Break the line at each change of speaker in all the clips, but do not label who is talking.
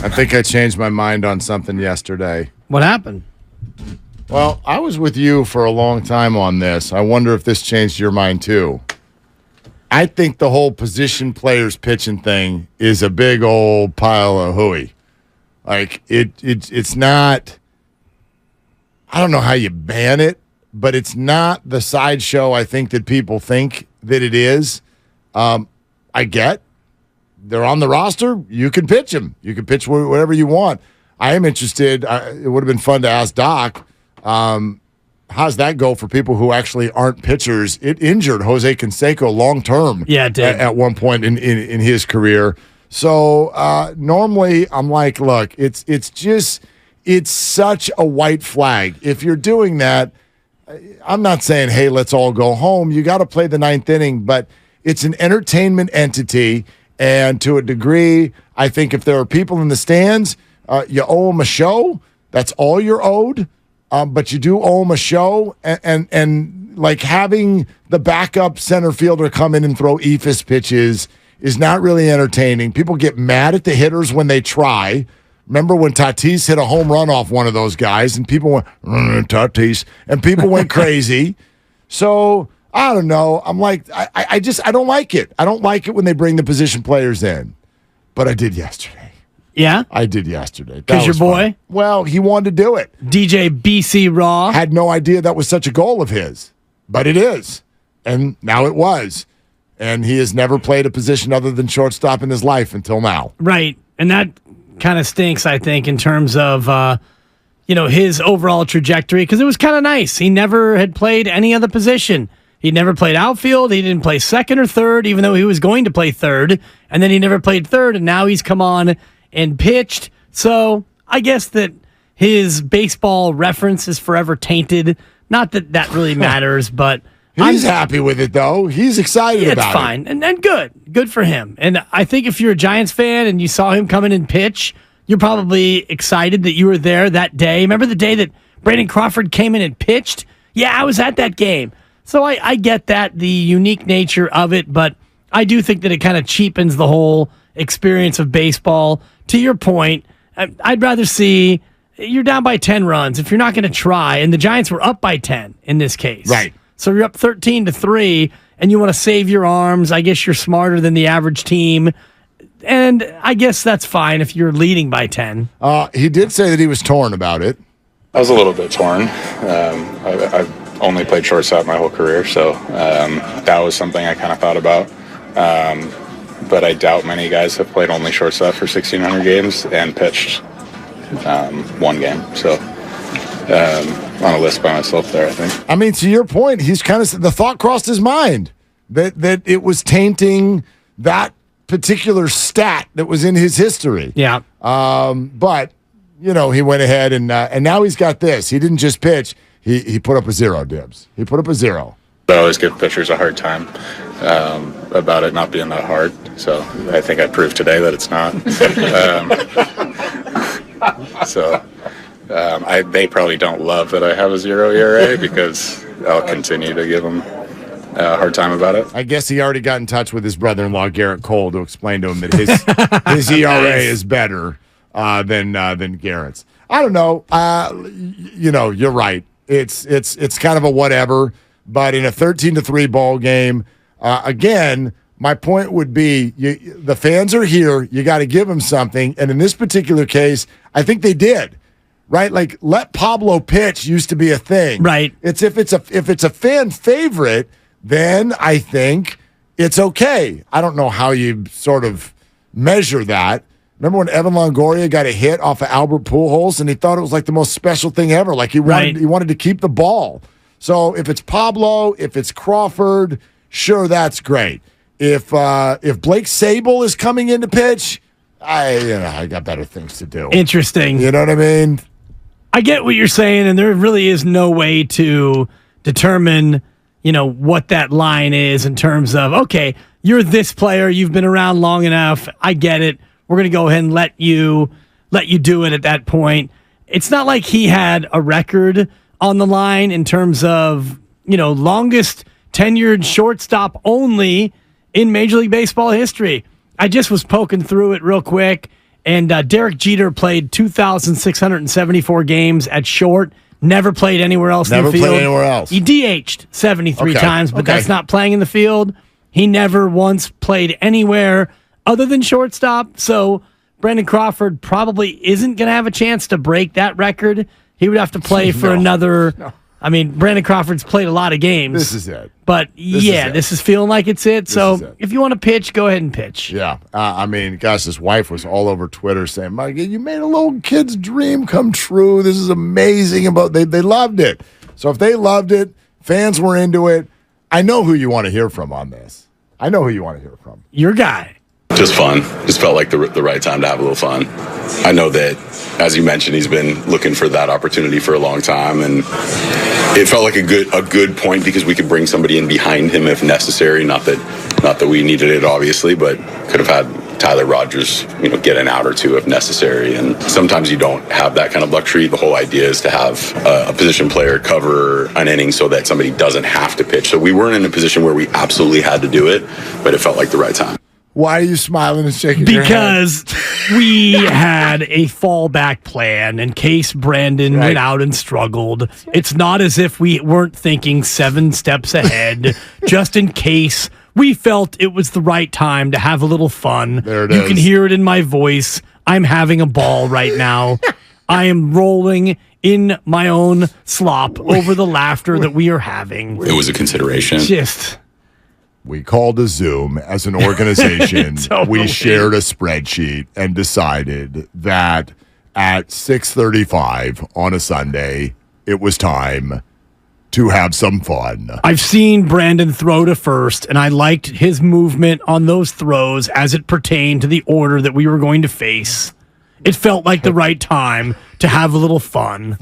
I think I changed my mind on something yesterday.
What happened?
Well, I was with you for a long time on this. I wonder if this changed your mind too. I think the whole position players pitching thing is a big old pile of hooey. Like it's not. I don't know how you ban it, but it's not the sideshow I think that people think that it is. I get they're on the roster. You can pitch them. You can pitch whatever you want. I am interested. It would have been fun to ask Doc. How's that go for people who actually aren't pitchers? It injured Jose Canseco long term.
Yeah, it did.
At one point in his career. So normally I'm like, look, it's such a white flag. If you're doing that, I'm not saying, hey, let's all go home. You got to play the ninth inning, but it's an entertainment entity. And to a degree, I think if there are people in the stands, you owe them a show. That's all you're owed. But you do owe them a show. And like having the backup center fielder come in and throw eephus pitches is not really entertaining. People get mad at the hitters when they try. Remember when Tatis hit a home run off one of those guys and people went, Tatis, and people went crazy. So I don't know. I'm like, I don't like it. I don't like it when they bring the position players in. But I did yesterday.
Yeah?
I did yesterday.
Because your boy?
Fun. Well, he wanted to do it.
DJ BC Raw?
Had no idea that was such a goal of his. But it is. And now it was. And he has never played a position other than shortstop in his life until now.
Right. And that kind of stinks, I think, in terms of, his overall trajectory. Because it was kind of nice. He never had played any other position. He never played outfield. He didn't play second or third, even though he was going to play third. And then he never played third, and now he's come on and pitched. So I guess that his baseball reference is forever tainted. Not that that really matters, but
he's happy with it, though. He's excited about it.
It's fine, and good. Good for him. And I think if you're a Giants fan and you saw him come in and pitch, you're probably excited that you were there that day. Remember the day that Brandon Crawford came in and pitched? Yeah, I was at that game. So I get that, the unique nature of it, but I do think that it kind of cheapens the whole experience of baseball. To your point, I'd rather see you're down by 10 runs if you're not going to try, and the Giants were up by 10 in this case.
Right.
So you're up 13-3, and you want to save your arms. I guess you're smarter than the average team, and I guess that's fine if you're leading by 10.
He did say that he was torn about it.
I was a little bit torn. I've only played shortstop my whole career, so that was something I kind of thought about. But I doubt many guys have played only shortstop for 1,600 games and pitched one game. So on a list by myself there, I think.
I mean, to your point, he's kind of the thought crossed his mind that it was tainting that particular stat that was in his history.
Yeah.
But he went ahead and now he's got this. He didn't just pitch. He put up a 0, Dibs. He put up a 0.
I always give pitchers a hard time about it not being that hard. So I think I proved today that it's not. They probably don't love that I have a 0 ERA because I'll continue to give them a hard time about it.
I guess he already got in touch with his brother-in-law, Garrett Cole, to explain to him that his ERA is better than Garrett's. I don't know. You're right. It's kind of a whatever. But in a 13-3 ball game, again, my point would be the fans are here. You got to give them something. And in this particular case, I think they did. Right? Like, let Pablo pitch used to be a thing.
Right.
It's if it's a fan favorite, then I think it's okay. I don't know how you sort of measure that. Remember when Evan Longoria got a hit off of Albert Pujols and he thought it was like the most special thing ever. Like he wanted to keep the ball. So if it's Pablo, if it's Crawford, sure, that's great. If Blake Sable is coming in to pitch, I got better things to do.
Interesting.
You know what I mean?
I get what you're saying, and there really is no way to determine, what that line is in terms of, okay, you're this player, you've been around long enough, I get it. We're going to go ahead and let you do it at that point. It's not like he had a record on the line in terms of, longest tenured shortstop only in Major League Baseball history. I just was poking through it real quick, And Derek Jeter played 2,674 games at short. Never played anywhere else in the field.
Never played anywhere else.
He DH'd 73 times, but that's not playing in the field. He never once played anywhere other than shortstop. So Brandon Crawford probably isn't going to have a chance to break that record. He would have to play for another. No. I mean, Brandon Crawford's played a lot of games.
This is it.
But this is feeling like it's it. So if you want to pitch, go ahead and pitch.
Yeah. I mean, gosh, his wife was all over Twitter saying, "Mike, you made a little kid's dream come true. This is amazing." They loved it. So if they loved it, fans were into it. I know who you want to hear from on this. I know who you want to hear from.
Your guy.
Just fun. Just felt like the right time to have a little fun. I know that, as you mentioned, he's been looking for that opportunity for a long time, and it felt like a good point because we could bring somebody in behind him if necessary. Not that we needed it, obviously, but could have had Tyler Rogers, get an out or two if necessary. And sometimes you don't have that kind of luxury. The whole idea is to have a position player cover an inning so that somebody doesn't have to pitch. So we weren't in a position where we absolutely had to do it, but it felt like the right time.
Why are you smiling and shaking your head?
Because we had a fallback plan in case Brandon went out and struggled. It's not as if we weren't thinking 7 steps ahead, just in case we felt it was the right time to have a little fun.
There it
is.
You
can hear it in my voice. I'm having a ball right now. I am rolling in my own slop over the laughter that we are having.
It was a consideration.
We called a Zoom as an organization.
Totally.
We shared a spreadsheet and decided that at 6:35 on a Sunday, it was time to have some fun.
I've seen Brandon throw to first, and I liked his movement on those throws as it pertained to the order that we were going to face. It felt like the right time to have a little fun.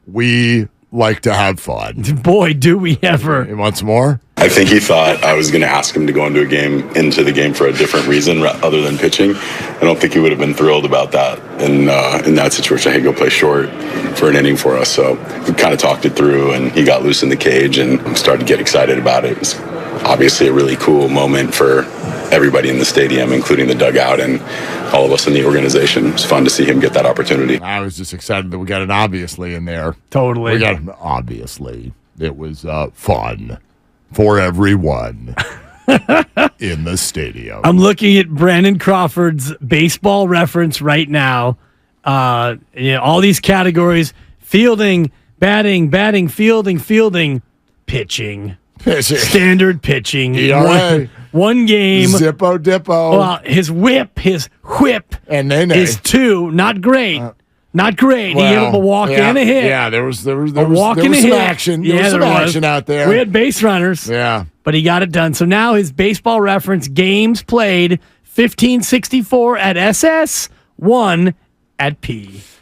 We like to have fun.
Boy, do we ever.
You want some more?
I think he thought I was going to ask him to go into the game for a different reason other than pitching. I don't think he would have been thrilled about that in that situation. Hey, go play short for an inning for us. So we kind of talked it through, and he got loose in the cage and started to get excited about it. It was obviously a really cool moment for everybody in the stadium, including the dugout and all of us in the organization. It was fun to see him get that opportunity.
I was just excited that we got an obviously in there.
Totally.
We got an obviously. It was fun for everyone in the stadium.
I'm looking at Brandon Crawford's baseball reference right now. All these categories: fielding, batting, fielding, pitching. Standard pitching.
ERA.
One game.
Zippo Dippo.
Well, his whip
and
is 2. Not great. Not great.
Well,
he gave up a walk and a hit.
Yeah, there was some
hit.
action. There was some action out there.
We had base runners.
Yeah.
But he got it done. So now his baseball reference: games played 1564 at SS, 1 at P.